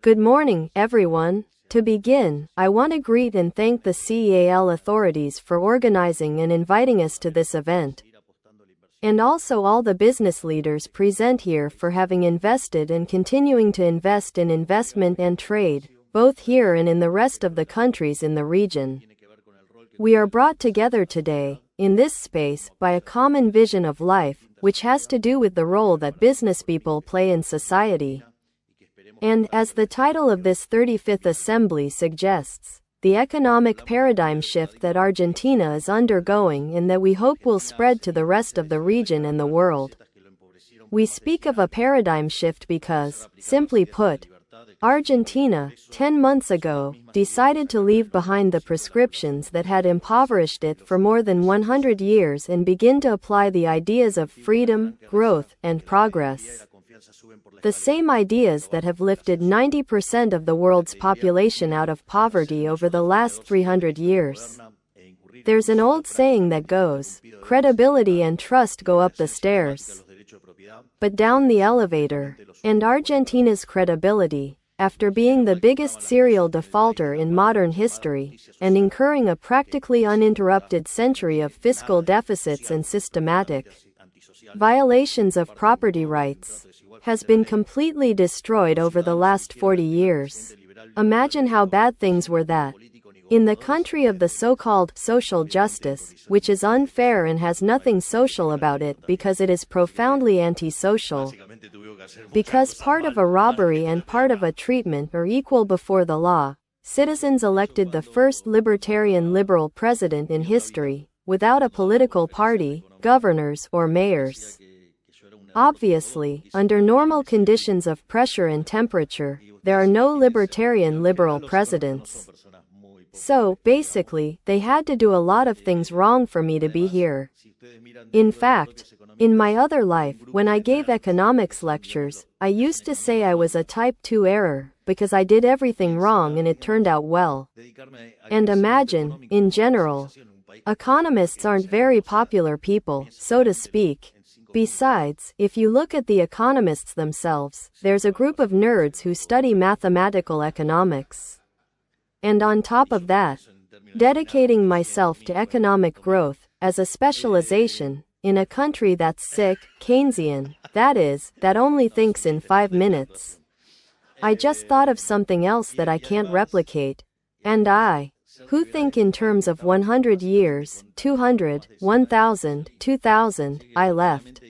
Good morning, everyone. To begin, I want to greet and thank the CEAL authorities for organizing and inviting us to this event. And also all the business leaders present here for having invested and continuing to invest in investment and trade, both here and in the rest of the countries in the region. We are brought together today, in this space, by a common vision of life, which has to do with the role that business people play in society. And, as the title of this 35th Assembly suggests, the economic paradigm shift that Argentina is undergoing and that we hope will spread to the rest of the region and the world. We speak of a paradigm shift because, simply put, Argentina, 10 months ago, decided to leave behind the prescriptions that had impoverished it for more than 100 years and begin to apply the ideas of freedom, growth, and progress. The same ideas that have lifted 90% of the world's population out of poverty over the last 300 years. There's an old saying that goes, credibility and trust go up the stairs, but down the elevator. And Argentina's credibility, after being the biggest serial defaulter in modern history, and incurring a practically uninterrupted century of fiscal deficits and systematic violations of property rights, has been completely destroyed over the last 40 years. Imagine how bad things were that, in the country of the so-called social justice, which is unfair and has nothing social about it because it is profoundly antisocial, because part of a robbery and part of a treatment are equal before the law, citizens elected the first libertarian liberal president in history, without a political party, governors, or mayors. Obviously, under normal conditions of pressure and temperature, there are no libertarian liberal presidents. So, basically, they had to do a lot of things wrong for me to be here. In fact, in my other life, when I gave economics lectures, I used to say I was a type 2 error, because I did everything wrong and it turned out well. And imagine, in general, economists aren't very popular people, so to speak. Besides, if you look at the economists themselves, there's a group of nerds who study mathematical economics. And on top of that, dedicating myself to economic growth, as a specialization, in a country that's sick, Keynesian, that is, that only thinks in 5 minutes. I just thought of something else that I can't replicate. And who think in terms of 100 years, 200, 1000, 2000, I left.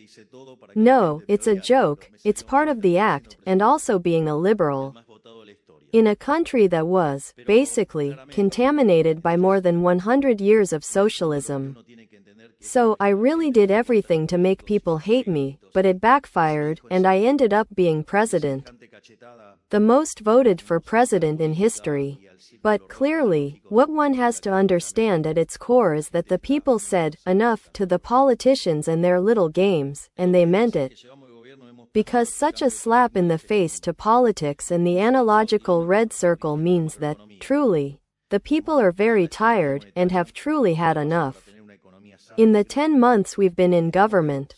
No, it's a joke, it's part of the act, and also being a liberal. In a country that was, basically, contaminated by more than 100 years of socialism. So, I really did everything to make people hate me, but it backfired, and I ended up being president. The most voted for president in history. But clearly, what one has to understand at its core is that the people said, enough, to the politicians and their little games, and they meant it. Because such a slap in the face to politics and the analogical red circle means that, truly, the people are very tired, and have truly had enough. In the 10 months we've been in government,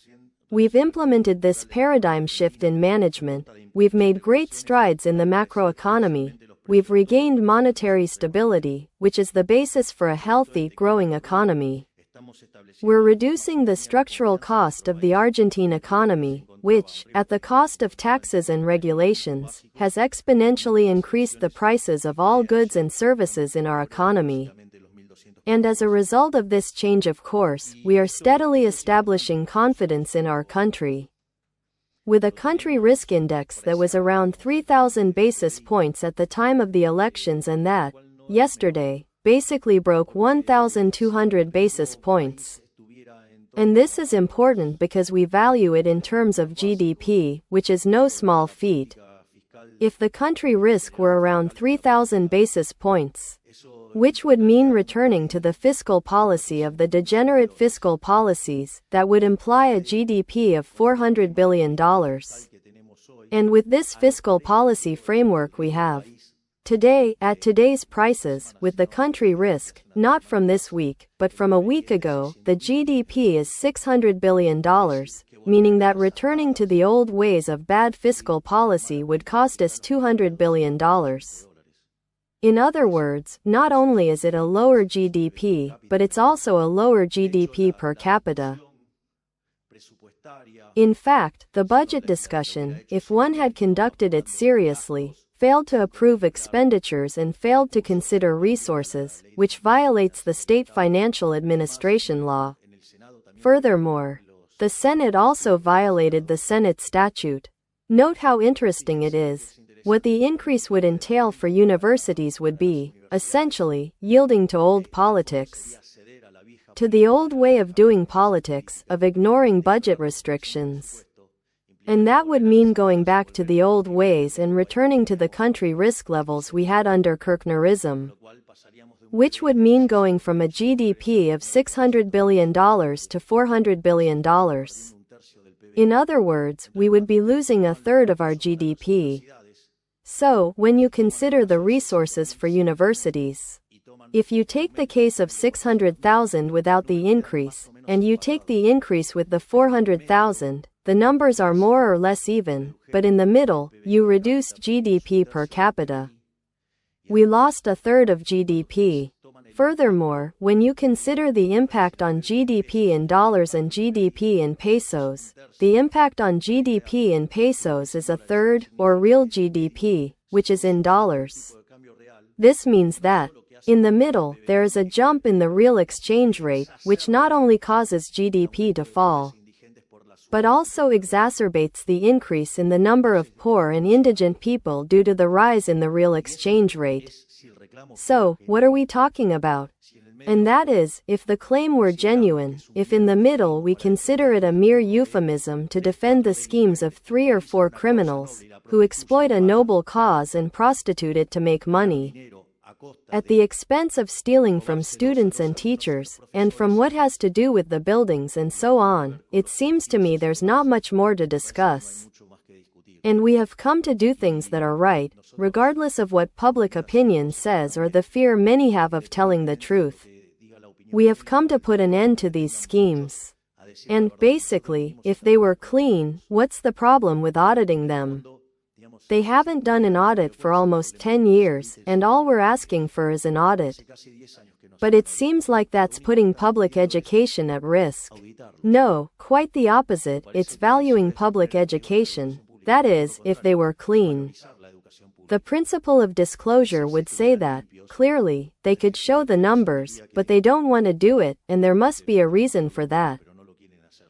we've implemented this paradigm shift in management, we've made great strides in the macroeconomy, we've regained monetary stability, which is the basis for a healthy, growing economy. We're reducing the structural cost of the Argentine economy, which, at the cost of taxes and regulations, has exponentially increased the prices of all goods and services in our economy. And as a result of this change of course, we are steadily establishing confidence in our country. With a country risk index that was around 3,000 basis points at the time of the elections and that, yesterday, basically broke 1,200 basis points. And this is important because we value it in terms of GDP, which is no small feat. If the country risk were around 3,000 basis points, which would mean returning to the fiscal policy of the degenerate fiscal policies, that would imply a GDP of $400 billion. And with this fiscal policy framework we have today, at today's prices, with the country risk, not from this week, but from a week ago, the GDP is $600 billion, meaning that returning to the old ways of bad fiscal policy would cost us $200 billion. In other words, not only is it a lower GDP, but it's also a lower GDP per capita. In fact, the budget discussion, if one had conducted it seriously, failed to approve expenditures and failed to consider resources, which violates the state financial administration law. Furthermore, the Senate also violated the Senate statute. Note how interesting it is. What the increase would entail for universities would be, essentially, yielding to old politics. To the old way of doing politics, of ignoring budget restrictions. And that would mean going back to the old ways and returning to the country risk levels we had under Kirchnerism. Which would mean going from a GDP of $600 billion to $400 billion. In other words, we would be losing a third of our GDP. So, when you consider the resources for universities, if you take the case of 600,000 without the increase, and you take the increase with the 400,000, the numbers are more or less even, but in the middle, you reduced GDP per capita. We lost a third of GDP. Furthermore, when you consider the impact on GDP in dollars and GDP in pesos, the impact on GDP in pesos is a third, or real GDP, which is in dollars. This means that, in the middle, there is a jump in the real exchange rate, which not only causes GDP to fall, but also exacerbates the increase in the number of poor and indigent people due to the rise in the real exchange rate. So, what are we talking about? And that is, if the claim were genuine, if in the middle we consider it a mere euphemism to defend the schemes of 3 or 4 criminals, who exploit a noble cause and prostitute it to make money, at the expense of stealing from students and teachers, and from what has to do with the buildings and so on, it seems to me there's not much more to discuss. And we have come to do things that are right, regardless of what public opinion says or the fear many have of telling the truth. We have come to put an end to these schemes. And, basically, if they were clean, what's the problem with auditing them? They haven't done an audit for almost 10 years, and all we're asking for is an audit. But it seems like that's putting public education at risk. No, quite the opposite, it's valuing public education. That is, if they were clean. The principle of disclosure would say that, clearly, they could show the numbers, but they don't want to do it, and there must be a reason for that.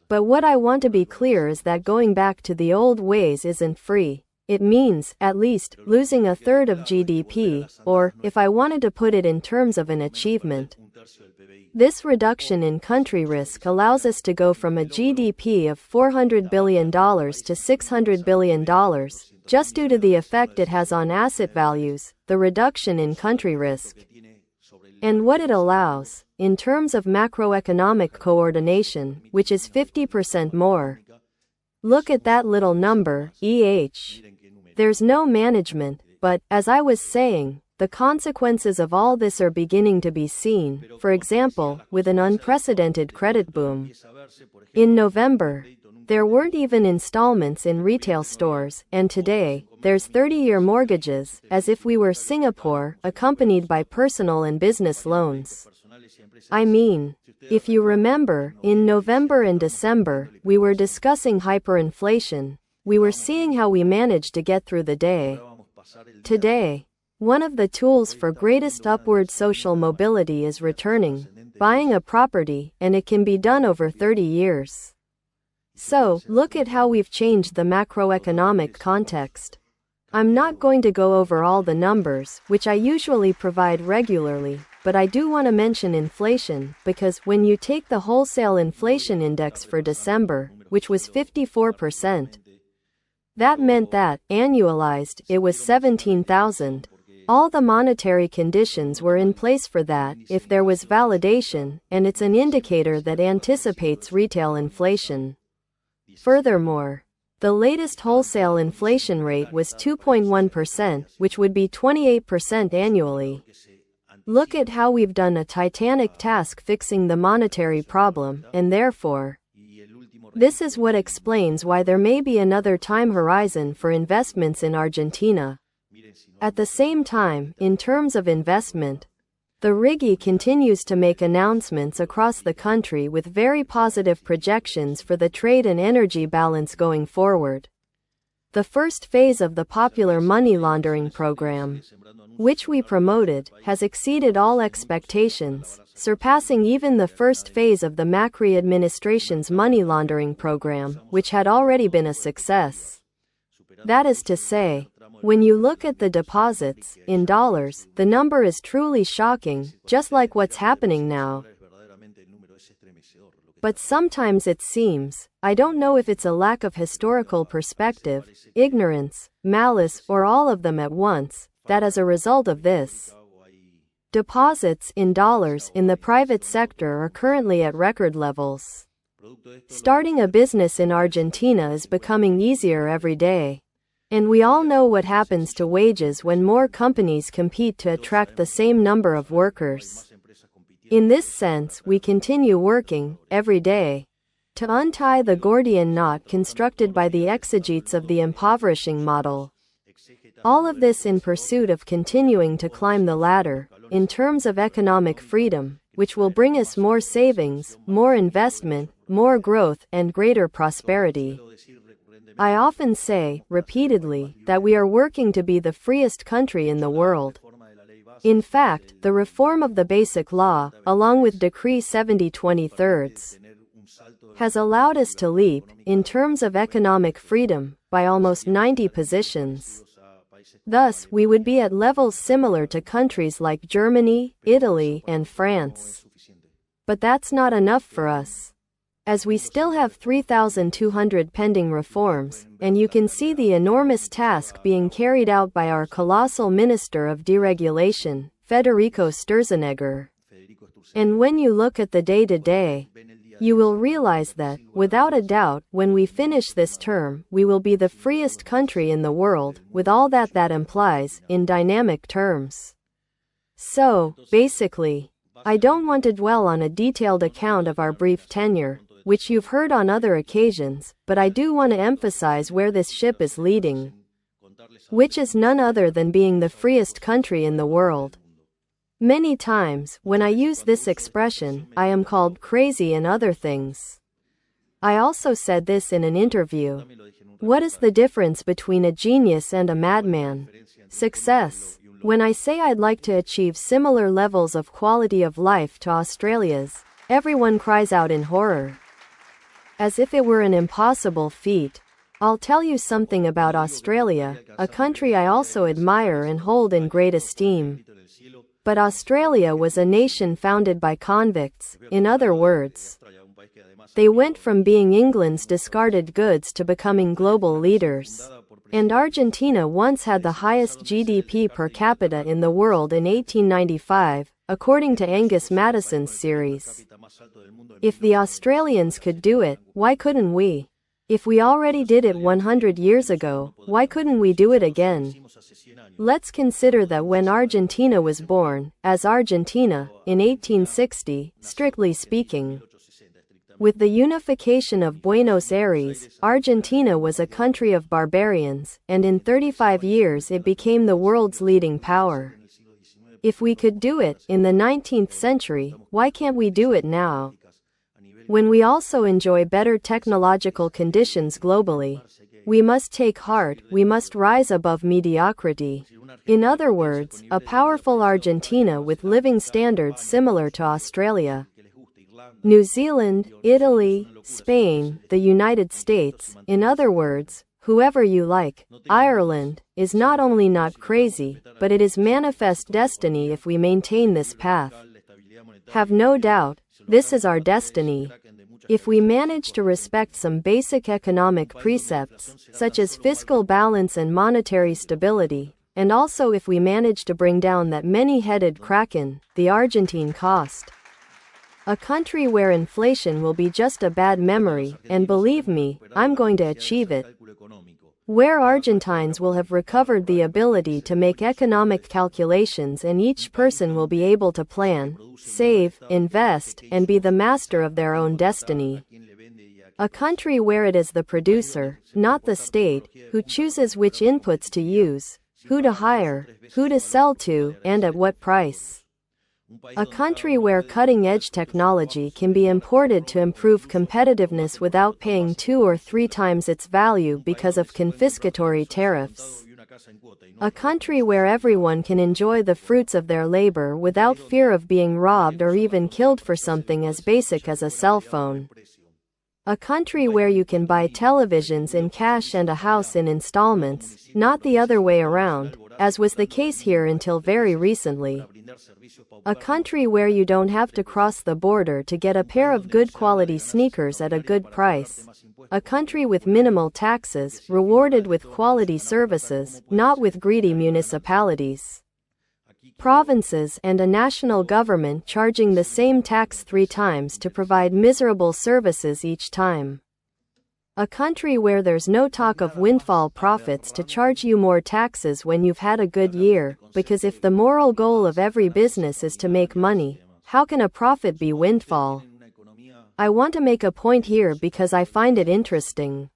But what I want to be clear is that going back to the old ways isn't free. It means, at least, losing a third of GDP, or, if I wanted to put it in terms of an achievement. This reduction in country risk allows us to go from a GDP of $400 billion to $600 billion, just due to the effect it has on asset values, the reduction in country risk. And what it allows, in terms of macroeconomic coordination, which is 50% more. Look at that little number, EH. There's no management, but, as I was saying, the consequences of all this are beginning to be seen, for example, with an unprecedented credit boom. In November, there weren't even installments in retail stores, and today, there's 30-year mortgages, as if we were Singapore, accompanied by personal and business loans. I mean, if you remember, in November and December, we were discussing hyperinflation. We were seeing how we managed to get through the day. Today, one of the tools for greatest upward social mobility is returning, buying a property, and it can be done over 30 years. So, look at how we've changed the macroeconomic context. I'm not going to go over all the numbers, which I usually provide regularly, but I do want to mention inflation, because when you take the wholesale inflation index for December, which was 54%, that meant that, annualized, it was 17,000. All the monetary conditions were in place for that, if there was validation, and it's an indicator that anticipates retail inflation. Furthermore, the latest wholesale inflation rate was 2.1%, which would be 28% annually. Look at how we've done a titanic task fixing the monetary problem, and therefore, This is what explains why there may be another time horizon for investments in Argentina. At the same time, in terms of investment, the RIGI continues to make announcements across the country with very positive projections for the trade and energy balance going forward. The first phase of the popular money laundering program, which we promoted, has exceeded all expectations, surpassing even the first phase of the Macri administration's money laundering program, which had already been a success. That is to say, when you look at the deposits, in dollars, the number is truly shocking, just like what's happening now. But sometimes it seems, I don't know if it's a lack of historical perspective, ignorance, malice, or all of them at once, that as a result of this, deposits in dollars in the private sector are currently at record levels. Starting a business in Argentina is becoming easier every day. And we all know what happens to wages when more companies compete to attract the same number of workers. In this sense, we continue working, every day, to untie the Gordian knot constructed by the exegetes of the impoverishing model. All of this in pursuit of continuing to climb the ladder, in terms of economic freedom, which will bring us more savings, more investment, more growth, and greater prosperity. I often say, repeatedly, that we are working to be the freest country in the world. In fact, the reform of the Basic Law, along with Decree 70/23, has allowed us to leap, in terms of economic freedom, by almost 90 positions. Thus, we would be at levels similar to countries like Germany, Italy, and France. But that's not enough for us, as we still have 3,200 pending reforms, and you can see the enormous task being carried out by our colossal Minister of Deregulation, Federico Sturzenegger. And when you look at the day-to-day, you will realize that, without a doubt, when we finish this term, we will be the freest country in the world, with all that that implies, in dynamic terms. So, basically, I don't want to dwell on a detailed account of our brief tenure, which you've heard on other occasions, but I do want to emphasize where this ship is leading, which is none other than being the freest country in the world. Many times, when I use this expression, I am called crazy and other things. I also said this in an interview. What is the difference between a genius and a madman? Success. When I say I'd like to achieve similar levels of quality of life to Australia's, everyone cries out in horror, as if it were an impossible feat. I'll tell you something about Australia, a country I also admire and hold in great esteem. But Australia was a nation founded by convicts, in other words. They went from being England's discarded goods to becoming global leaders. And Argentina once had the highest GDP per capita in the world in 1895, according to Angus Madison's series. If the Australians could do it, why couldn't we? If we already did it 100 years ago, why couldn't we do it again? Let's consider that when Argentina was born, as Argentina, in 1860, strictly speaking, with the unification of Buenos Aires, Argentina was a country of barbarians, and in 35 years it became the world's leading power. If we could do it, in the 19th century, why can't we do it now? When we also enjoy better technological conditions globally, we must take heart, we must rise above mediocrity. In other words, a powerful Argentina with living standards similar to Australia, New Zealand, Italy, Spain, the United States, in other words, whoever you like, Ireland, is not only not crazy, but it is manifest destiny if we maintain this path. Have no doubt, this is our destiny. If we manage to respect some basic economic precepts, such as fiscal balance and monetary stability, and also if we manage to bring down that many-headed kraken, the Argentine cost. A country where inflation will be just a bad memory, and believe me, I'm going to achieve it. Where Argentines will have recovered the ability to make economic calculations and each person will be able to plan, save, invest, and be the master of their own destiny. A country where it is the producer, not the state, who chooses which inputs to use, who to hire, who to sell to, and at what price. A country where cutting-edge technology can be imported to improve competitiveness without paying 2 or 3 times its value because of confiscatory tariffs. A country where everyone can enjoy the fruits of their labor without fear of being robbed or even killed for something as basic as a cell phone. A country where you can buy televisions in cash and a house in installments, not the other way around, as was the case here until very recently. A country where you don't have to cross the border to get a pair of good quality sneakers at a good price. A country with minimal taxes, rewarded with quality services, not with greedy municipalities, provinces, and a national government charging the same tax 3 times to provide miserable services each time. A country where there's no talk of windfall profits to charge you more taxes when you've had a good year, because if the moral goal of every business is to make money, how can a profit be windfall? I want to make a point here because I find it interesting.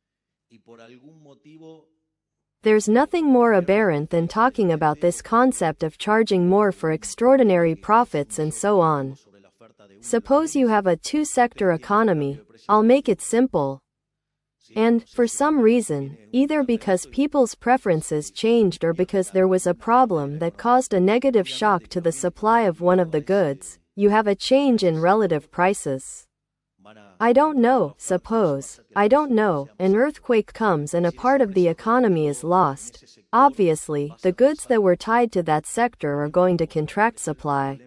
There's nothing more aberrant than talking about this concept of charging more for extraordinary profits and so on. Suppose you have a 2-sector economy, I'll make it simple. And, for some reason, either because people's preferences changed or because there was a problem that caused a negative shock to the supply of one of the goods, you have a change in relative prices. I don't know, suppose, I don't know, an earthquake comes and a part of the economy is lost. Obviously, the goods that were tied to that sector are going to contract supply.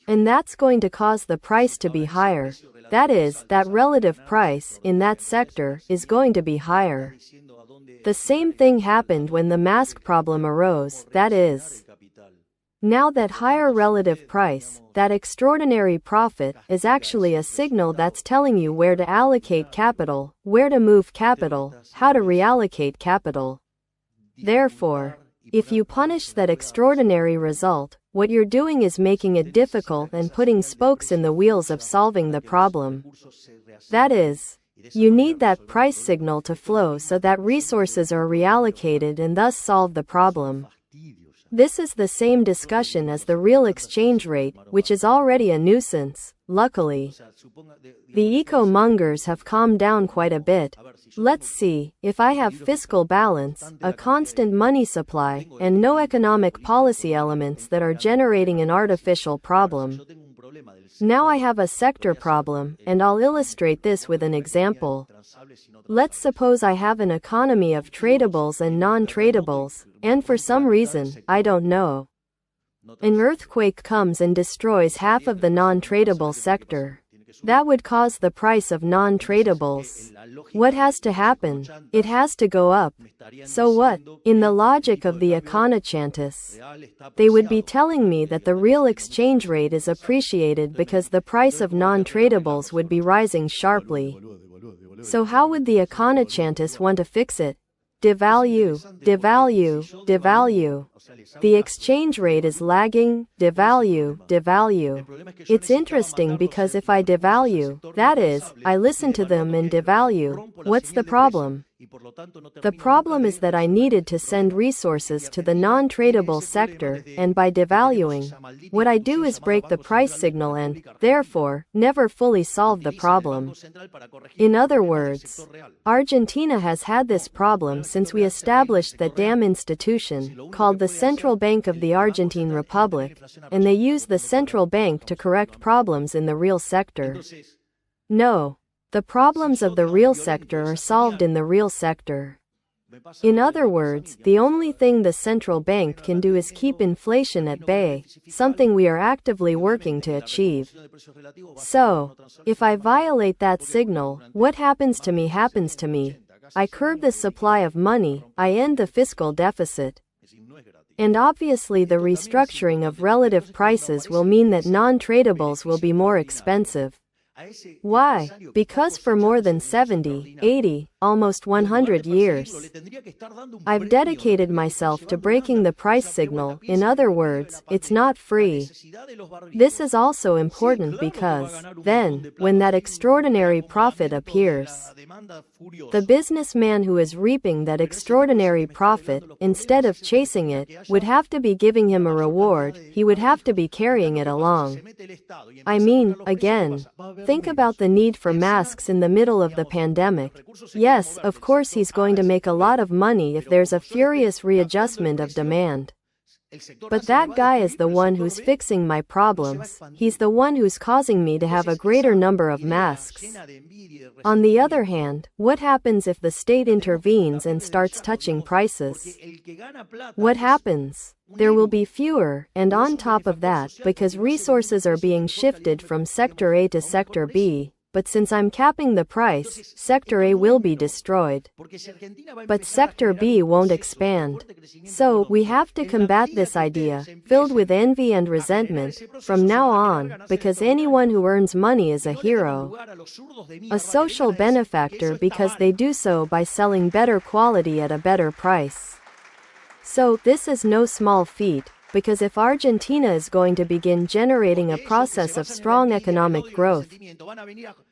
And that's going to cause the price to be higher. That is, that relative price, in that sector, is going to be higher. The same thing happened when the mask problem arose, that is. Now that higher relative price, that extraordinary profit, is actually a signal that's telling you where to allocate capital, where to move capital, how to reallocate capital. Therefore, if you punish that extraordinary result, what you're doing is making it difficult and putting spokes in the wheels of solving the problem. That is, you need that price signal to flow so that resources are reallocated and thus solve the problem. This is the same discussion as the real exchange rate, which is already a nuisance, luckily. The eco-mongers have calmed down quite a bit. Let's see, if I have fiscal balance, a constant money supply, and no economic policy elements that are generating an artificial problem. Now I have a sector problem, and I'll illustrate this with an example. Let's suppose I have an economy of tradables and non-tradables, and for some reason, I don't know, an earthquake comes and destroys half of the non-tradable sector. That would cause the price of non-tradables. What has to happen? It has to go up. So what? In the logic of the econochantists, they would be telling me that the real exchange rate is appreciated because the price of non-tradables would be rising sharply. So how would the econochantists want to fix it? Devalue, devalue, devalue. The exchange rate is lagging, devalue, devalue. It's interesting because if I devalue, that is, I listen to them and devalue, what's the problem? The problem is that I needed to send resources to the non-tradable sector, and by devaluing, what I do is break the price signal and, therefore, never fully solve the problem. In other words, Argentina has had this problem since we established that damn institution, called the Central Bank of the Argentine Republic, and they use the central bank to correct problems in the real sector. No. The problems of the real sector are solved in the real sector. In other words, the only thing the central bank can do is keep inflation at bay, something we are actively working to achieve. So, if I violate that signal, what happens to me happens to me. I curb the supply of money, I end the fiscal deficit. And obviously the restructuring of relative prices will mean that non-tradables will be more expensive. Why? Because for more than 70, 80, almost 100 years, I've dedicated myself to breaking the price signal. In other words, it's not free. This is also important because, then, when that extraordinary profit appears, the businessman who is reaping that extraordinary profit, instead of chasing it, would have to be giving him a reward, he would have to be carrying it along. I mean, again, think about the need for masks in the middle of the pandemic. Yes, of course he's going to make a lot of money if there's a furious readjustment of demand. But that guy is the one who's fixing my problems. He's the one who's causing me to have a greater number of masks. On the other hand, what happens if the state intervenes and starts touching prices? What happens? There will be fewer, and on top of that, because resources are being shifted from Sector A to Sector B, but since I'm capping the price, Sector A will be destroyed. But Sector B won't expand. So, we have to combat this idea, filled with envy and resentment, from now on, because anyone who earns money is a hero. A social benefactor because they do so by selling better quality at a better price. So, this is no small feat, because if Argentina is going to begin generating a process of strong economic growth,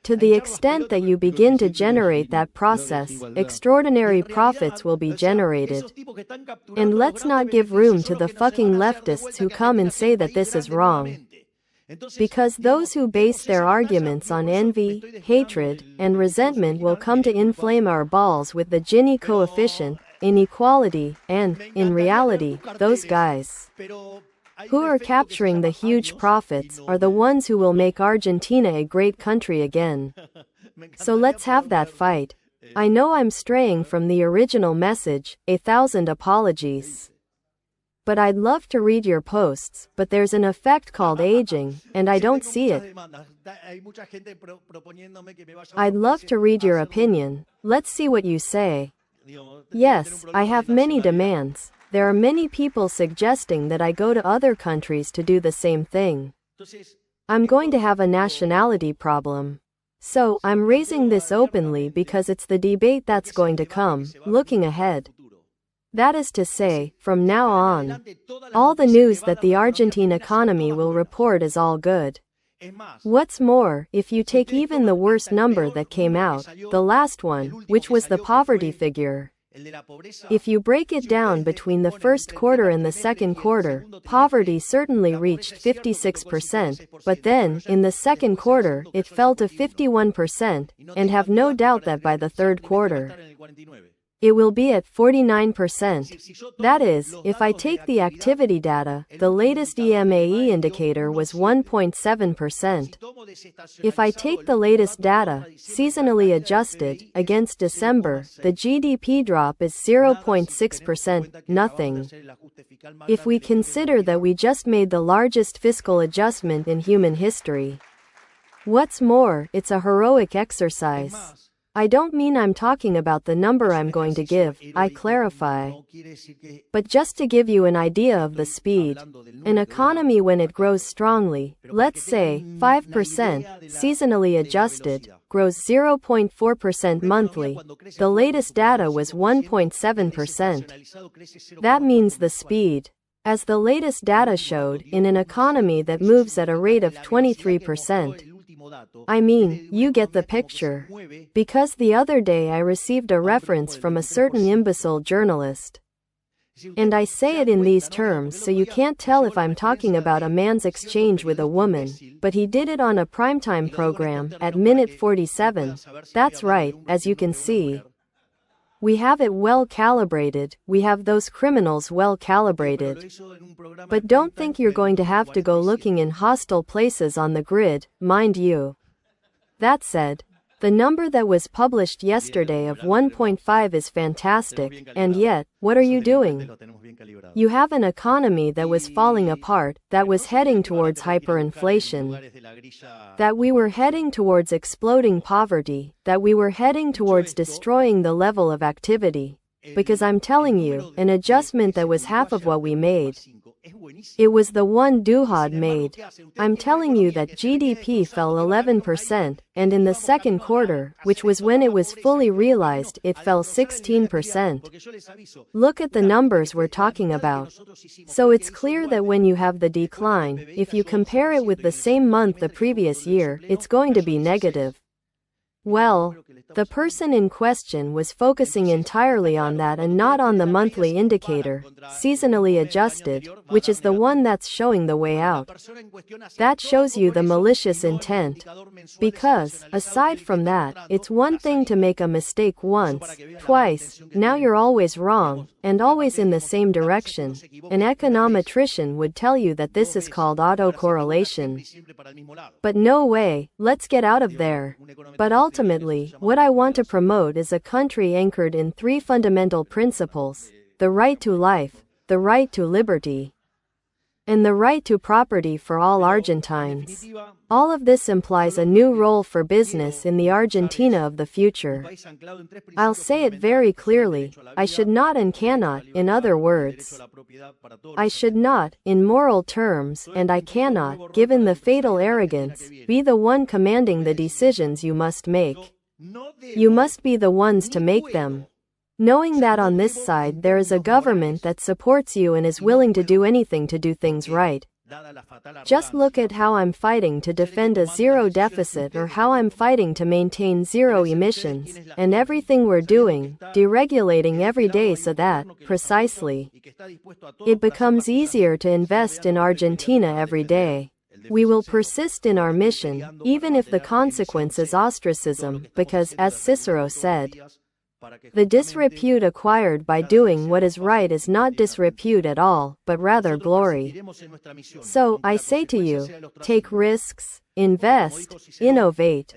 to the extent that you begin to generate that process, extraordinary profits will be generated. And let's not give room to the fucking leftists who come and say that this is wrong. Because those who base their arguments on envy, hatred, and resentment will come to inflame our balls with the Gini coefficient, inequality, and, in reality, those guys who are capturing the huge profits are the ones who will make Argentina a great country again. So let's have that fight. I know I'm straying from the original message, 1,000 apologies. But I'd love to read your posts, but there's an effect called aging, and I don't see it. I'd love to read your opinion. Let's see what you say. Yes, I have many demands. There are many people suggesting that I go to other countries to do the same thing. I'm going to have a nationality problem. So, I'm raising this openly because it's the debate that's going to come, looking ahead. That is to say, from now on, all the news that the Argentine economy will report is all good. What's more, if you take even the worst number that came out, the last one, which was the poverty figure, if you break it down between the first quarter and the second quarter, poverty certainly reached 56%, but then, in the second quarter, it fell to 51%, and have no doubt that by the third quarter, it will be at 49%. That is, if I take the activity data, the latest EMAE indicator was 1.7%. If I take the latest data, seasonally adjusted, against December, the GDP drop is 0.6%, nothing. If we consider that we just made the largest fiscal adjustment in human history. What's more, it's a heroic exercise. I don't mean I'm talking about the number I'm going to give, I clarify. But just to give you an idea of the speed, an economy when it grows strongly, let's say, 5%, seasonally adjusted, grows 0.4% monthly, the latest data was 1.7%. That means the speed. As the latest data showed, in an economy that moves at a rate of 23%. I mean, you get the picture. Because the other day I received a reference from a certain imbecile journalist. And I say it in these terms so you can't tell if I'm talking about a man's exchange with a woman, but he did it on a primetime program, at minute 47. That's right, as you can see. We have it well calibrated, we have those criminals well calibrated. But don't think you're going to have to go looking in hostile places on the grid, mind you. That said, the number that was published yesterday of 1.5 is fantastic, and yet, what are you doing? You have an economy that was falling apart, that was heading towards hyperinflation, that we were heading towards exploding poverty, that we were heading towards destroying the level of activity. Because I'm telling you, an adjustment that was half of what we made, It was the one Duhad made. I'm telling you that GDP fell 11%, and in the second quarter, which was when it was fully realized, it fell 16%. Look at the numbers we're talking about. So it's clear that when you have the decline, if you compare it with the same month the previous year, it's going to be negative. Well, the person in question was focusing entirely on that and not on the monthly indicator, seasonally adjusted, which is the one that's showing the way out. That shows you the malicious intent. Because, aside from that, it's one thing to make a mistake once, twice, now you're always wrong, and always in the same direction. An econometrician would tell you that this is called autocorrelation. But no way, let's get out of there. But ultimately, what I want to promote is a country anchored in three fundamental principles: the right to life, the right to liberty, and the right to property for all Argentines. All of this implies a new role for business in the Argentina of the future. I'll say it very clearly, I should not and cannot, in other words. I should not, in moral terms, and I cannot, given the fatal arrogance, be the one commanding the decisions you must make. You must be the ones to make them. Knowing that on this side there is a government that supports you and is willing to do anything to do things right. Just look at how I'm fighting to defend a zero deficit, or how I'm fighting to maintain zero emissions, and everything we're doing, deregulating every day so that, precisely, it becomes easier to invest in Argentina every day. We will persist in our mission, even if the consequence is ostracism, because, as Cicero said, the disrepute acquired by doing what is right is not disrepute at all, but rather glory. So, I say to you, take risks, invest, innovate,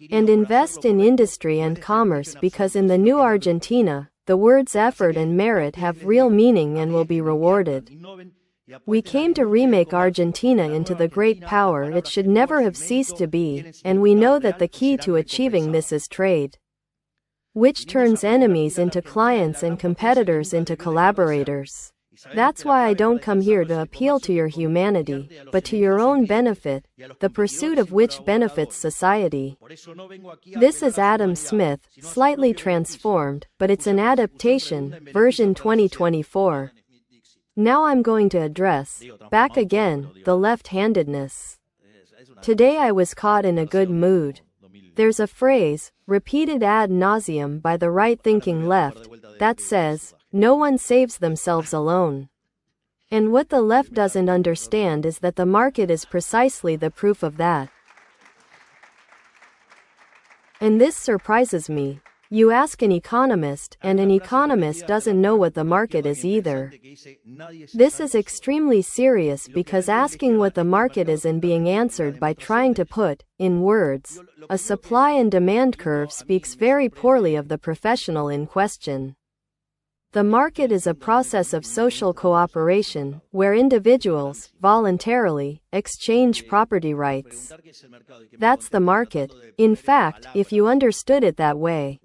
and invest in industry and commerce, because in the new Argentina, the words effort and merit have real meaning and will be rewarded. We came to remake Argentina into the great power it should never have ceased to be, and we know that the key to achieving this is trade, which turns enemies into clients and competitors into collaborators. That's why I don't come here to appeal to your humanity, but to your own benefit, the pursuit of which benefits society. This is Adam Smith, slightly transformed, but it's an adaptation, version 2024. Now I'm going to address, back again, the left-handedness. Today I was caught in a good mood. There's a phrase, repeated ad nauseum by the right-thinking left, that says, no one saves themselves alone. And what the left doesn't understand is that the market is precisely the proof of that. And this surprises me. You ask an economist, and an economist doesn't know what the market is either. This is extremely serious, because asking what the market is and being answered by trying to put, in words, a supply and demand curve speaks very poorly of the professional in question. The market is a process of social cooperation, where individuals, voluntarily, exchange property rights. That's the market. In fact, if you understood it that way,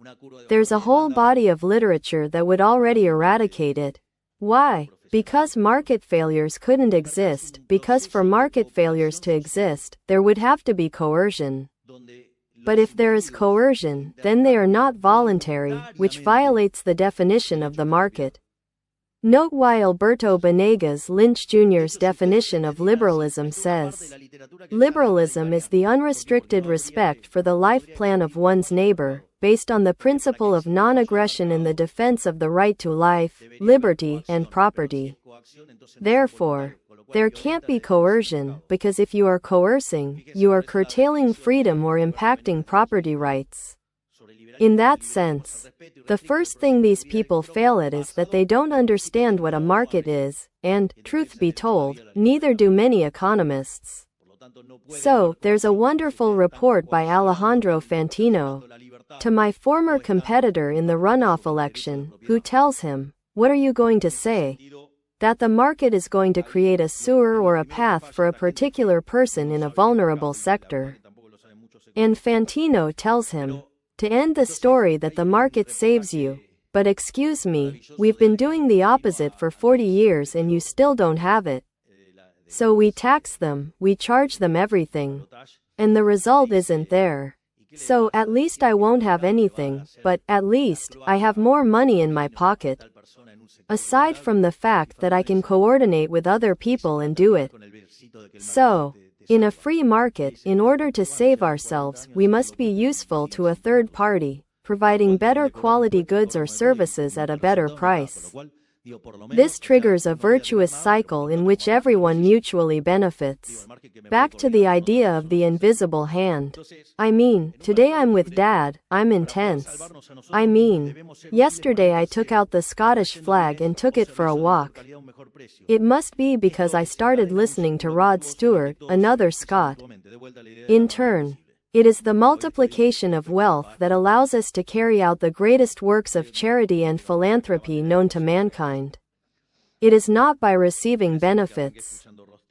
there's a whole body of literature that would already eradicate it. Why? Because market failures couldn't exist, because for market failures to exist, there would have to be coercion. But if there is coercion, then they are not voluntary, which violates the definition of the market. Note why Alberto Benegas Lynch Jr.'s definition of liberalism says, liberalism is the unrestricted respect for the life plan of one's neighbor, based on the principle of non-aggression in the defense of the right to life, liberty, and property. Therefore, there can't be coercion, because if you are coercing, you are curtailing freedom or impacting property rights. In that sense, the first thing these people fail at is that they don't understand what a market is, and, truth be told, neither do many economists. So, there's a wonderful report by Alejandro Fantino to my former competitor in the runoff election, who tells him, what are you going to say? That the market is going to create a sewer or a path for a particular person in a vulnerable sector. And Fantino tells him, to end the story, that the market saves you, But excuse me, we've been doing the opposite for 40 years and you still don't have it. So we tax them, we charge them everything. And the result isn't there. So, at least I won't have anything, but, at least, I have more money in my pocket. Aside from the fact that I can coordinate with other people and do it. So, in a free market, in order to save ourselves, we must be useful to a third party, providing better quality goods or services at a better price. This triggers a virtuous cycle in which everyone mutually benefits. Back to the idea of the invisible hand. I mean, today I'm with Dad, I'm intense. I mean, yesterday I took out the Scottish flag and took it for a walk. It must be because I started listening to Rod Stewart, another Scot. In turn, it is the multiplication of wealth that allows us to carry out the greatest works of charity and philanthropy known to mankind. It is not by receiving benefits,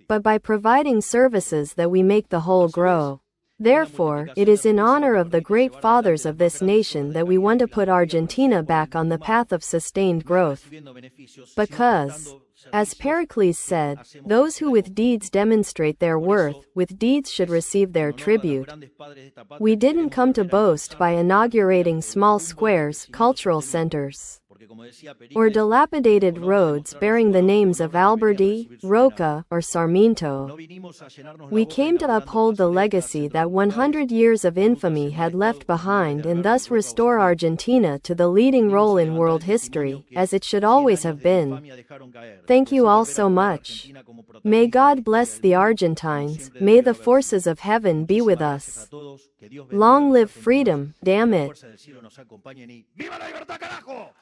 but by providing services that we make the whole grow. Therefore, it is in honor of the great fathers of this nation that we want to put Argentina back on the path of sustained growth. Because, as Pericles said, those who with deeds demonstrate their worth, with deeds should receive their tribute. We didn't come to boast by inaugurating small squares, cultural centers, or dilapidated roads bearing the names of Alberti, Roca, or Sarmiento. We came to uphold the legacy that 100 years of infamy had left behind and thus restore Argentina to the leading role in world history, as it should always have been. Thank you all so much. May God bless the Argentines, may the forces of heaven be with us. Long live freedom, damn it.